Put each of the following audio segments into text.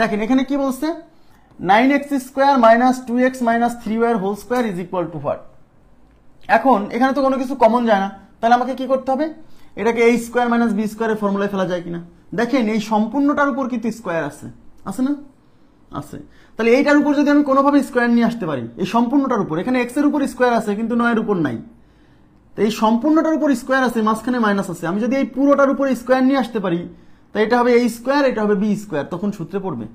দেখেন এখানে কি বলছে 9x square minus 2x minus 3y whole square is equal to what. এখন এখানে তো কোনো কিছু কমন যায় না, তাহলে আমাকে কি করতে হবে, এটাকে a স্কোয়ার মাইনাস b স্কোয়ারের ফর্মুলায় ফেলা যায় কিনা। দেখেন এই সম্পূর্ণটার উপর কিন্তু স্কোয়ার আছে, আছে না, আছে। তাহলে এইটার উপর যদি আমি কোনোভাবে স্কোয়ার নিয়ে আসতে পারি, এই সম্পূর্ণটার উপর, এখানে x এর উপর স্কোয়ার আছে কিন্তু 9 এর উপর নাই, তো এই সম্পূর্ণটার উপর স্কোয়ার আছে, মাঝখানে মাইনাস আছে, আমি যদি এই পুরোটার উপর স্কোয়ার নিয়ে আসতে পারি, তাই এটা হবে a স্কোয়ার, এটা হবে b স্কোয়ার, তখন সূত্রে পড়বে।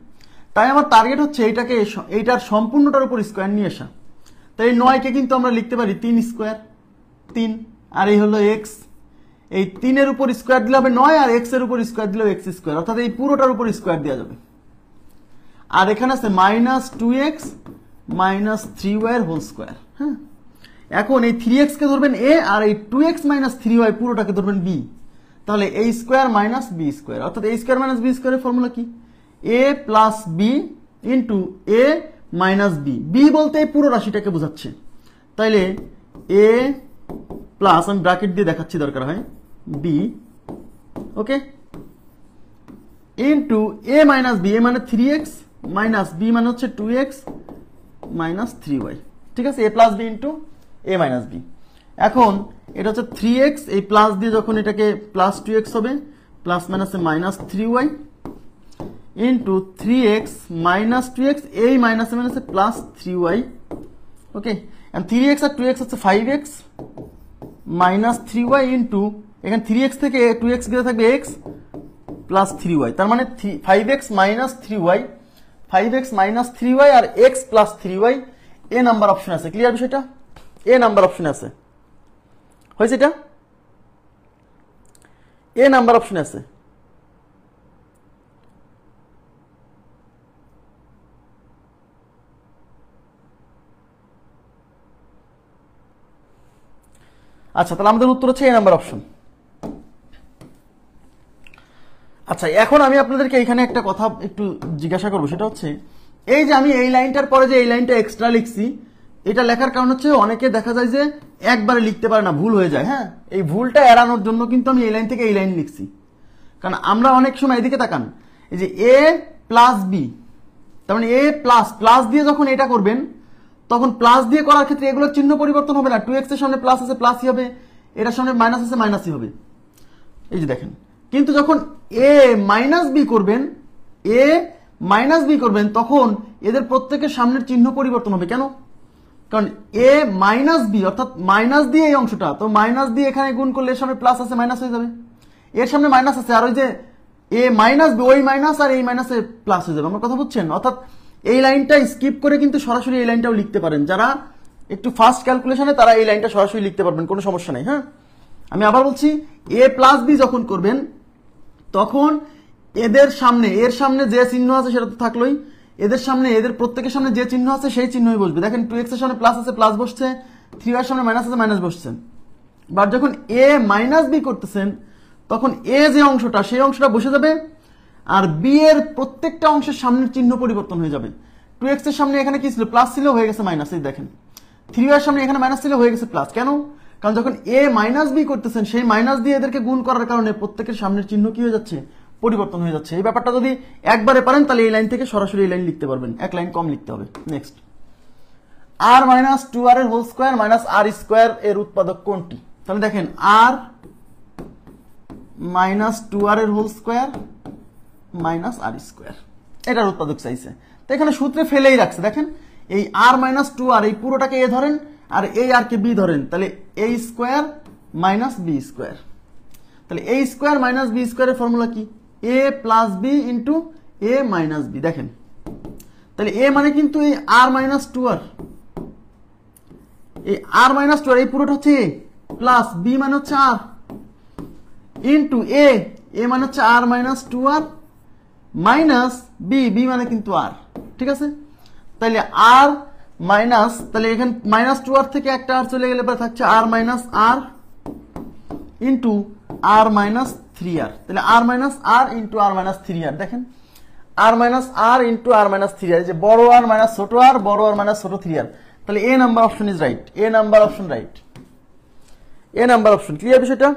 তাই আমার টার্গেট হচ্ছে এইটাকে, এইটার সম্পূর্ণটার উপর স্কোয়ার নিয়ে আসা। তাই এই 9 কে কিন্তু আমরা লিখতে পারি 3 স্কোয়ার, 3, আর এই হলো x, এই 3 এর উপর স্কোয়ার দিলে হবে 9, আর x এর উপর স্কোয়ার দিলে x স্কোয়ার, অর্থাৎ এই পুরোটার উপর স্কোয়ার দেওয়া যাবে। আর এখানে আছে মাইনাস 2x মাইনাস 3y এর হোল স্কোয়ার। হ্যাঁ, এখন এই 3x কে ধরবেন a, আর এই 2x মাইনাস 3y পুরোটাকে ধরবেন b, তাহলে a square minus b square, অর্থাৎ a স্কোয়ার মাইনাস b স্কোয়ারের ফর্মুলা কি, a plus b into a minus b, b বলতে এই পুরো রাশিটাকে বোঝাচ্ছে, তাইলে a প্লাস, আমি ব্র্যাকেট দিয়ে দেখাচ্ছি দরকার হয়, b, okay, into a minus b, a মানে 3x মাইনাস b মানে হচ্ছে 2x মাইনাস 3y, ঠিক আছে, a plus b into a minus b। এখন এটা হচ্ছে 3x, এই প্লাস দিয়ে যখন এটাকে প্লাস 2x হবে, প্লাস মাইনাসে minus 3y into 3x minus 2x, এই মাইনাসে মাইনাসে plus 3y, okay, and 3x R 2x হচ্ছে 5x মাইনাস 3y ইন্টু, এখানে 3x থেকে 2x গেলে থাকবে x প্লাস 3y, তার মানে 5x minus 3y, 5x minus 3y আর x প্লাস 3y, এ নাম্বার অপশন আছে। ক্লিয়ার বিষয়টা, এ নাম্বার অপশন আছে, হয়েছে, এটা এ নাম্বার অপশন আছে। আচ্ছা, তাহলে আমাদের উত্তর হচ্ছে এ নাম্বার অপশন। আচ্ছা, এখন আমি আপনাদেরকে এখানে একটা কথা একটু জিজ্ঞাসা করবো, সেটা হচ্ছে এই যে আমি এই লাইনটার পরে যে এই লাইনটা এক্সট্রা লিখছি, এটা লেখার কারণ হচ্ছে অনেকে দেখা যায় যে একবারে লিখতে পারে না, ভুল হয়ে যায়। হ্যাঁ, এই ভুলটা এড়ানোর জন্য কিন্তু আমি এই লাইন থেকে এই লাইন লিখছি, কারণ আমরা অনেক সময় এদিকে তাকান, এই যে a প্লাস বি, তার মানে a প্লাস প্লাস দিয়ে যখন এটা করবেন, তখন প্লাস দিয়ে করার ক্ষেত্রে এগুলোর চিহ্ন পরিবর্তন হবে না, 2x এর সামনে প্লাস আছে প্লাসই হবে, এটার সামনে মাইনাস আছে মাইনাসই হবে, এই যে দেখেন। কিন্তু যখন a মাইনাস বি করবেন, a মাইনাস বি করবেন, তখন এদের প্রত্যেকের সামনের চিহ্ন পরিবর্তন হবে। কেন? কারণ a মাইনাস বি, অর্থাৎ মাইনাস দিয়ে এই অংশটা, তো মাইনাস দিয়ে এখানে গুণ করলে এর সামনে প্লাস আছে মাইনাস হয়ে যাবে, এর সামনে মাইনাস আছে, আর ওই যে a মাইনাস বি, ওই মাইনাস আর এই মাইনাসে প্লাস হয়ে যাবে। আমার কথা বুঝছেন? অর্থাৎ এই লাইনটা স্কিপ করে কিন্তু সরাসরি এই লাইনটাও লিখতে পারেন, যারা একটু ফাস্ট ক্যালকুলেশনে তারা এই লাইনটা সরাসরি লিখতে পারবেন, কোনো সমস্যা নেই। হ্যাঁ, আমি আবার বলছি, a প্লাস বি যখন করবেন, তখন এদের সামনে, এর সামনে যে চিহ্ন আছে সেটা তো থাকলোই, এদের সামনে, এদের প্রত্যেকের সামনে যে চিহ্ন আছে সেই চিহ্নই বসবে। দেখেন 2x এর সামনে প্লাস আছে প্লাস বসছে, 3y এর সামনে মাইনাস আছে মাইনাস বসছে। বাট যখন a মাইনাস বি করতেছেন, তখন a যে অংশটা সেই অংশটা বসে যাবে, আর b এর প্রত্যেকটা অংশের সামনের চিহ্ন পরিবর্তন হয়ে যাবে। 2x এর সামনে এখানে কি ছিল, প্লাস ছিল, হয়ে গেছে মাইনাস। এই দেখেন 3y এর সামনে এখানে মাইনাস ছিল, হয়ে গেছে প্লাস। কেন? কারণ যখন a মাইনাস বি করতেছেন, সেই মাইনাস দিয়ে এদেরকে গুণ করার কারণে প্রত্যেকের সামনের চিহ্ন কি হয়ে যাচ্ছে, পরিবর্তন হয়ে যাচ্ছে। এই ব্যাপারটা যদি একবারে পারেন, তাহলে এই লাইন থেকে সরাসরি এই লাইন লিখতে পারবেন, এক লাইন কম লিখতে হবে। নেক্সট, r মাইনাস 2r এর whole square minus r square এর উৎপাদক কোনটি? তাহলে দেখেন r মাইনাস 2r এর whole square minus r square, এটার উৎপাদক চাইছে। তো এখানে সূত্রে ফেলেই রাখছে। দেখেন এই r মাইনাস 2r, এই পুরোটাকে a ধরেন, আর এই r কে b ধরেন, তাহলে a square minus b square. তাহলে a স্কোয়ার মাইনাস b স্কোয়ারের ফর্মুলা কি? a plus b into a minus b। দেখেন তাহলে a মানে কিন্তু এই r মাইনাস 2r, এই r মাইনাস 2r, এই পুরোটা হচ্ছে a, প্লাস b মানে হচ্ছে r ইন্টু a মানে হচ্ছে r minus 2r minus b মানে কিন্তু r। ঠিক আছে, তাহলে r মাইনাস, তাহলে এখানে মাইনাস 2r থেকে একটা r চলে গেলে থাকছে r minus r into r minus 3r। তাহলে r minus r into r minus 3r। দেখেন r minus r into r minus 3r, যে বড় r মাইনাস ছোট r, বড় r মাইনাস ছোট 3r। তাহলে a number option is right, a number option right, a number option. Clear বিষয়টা?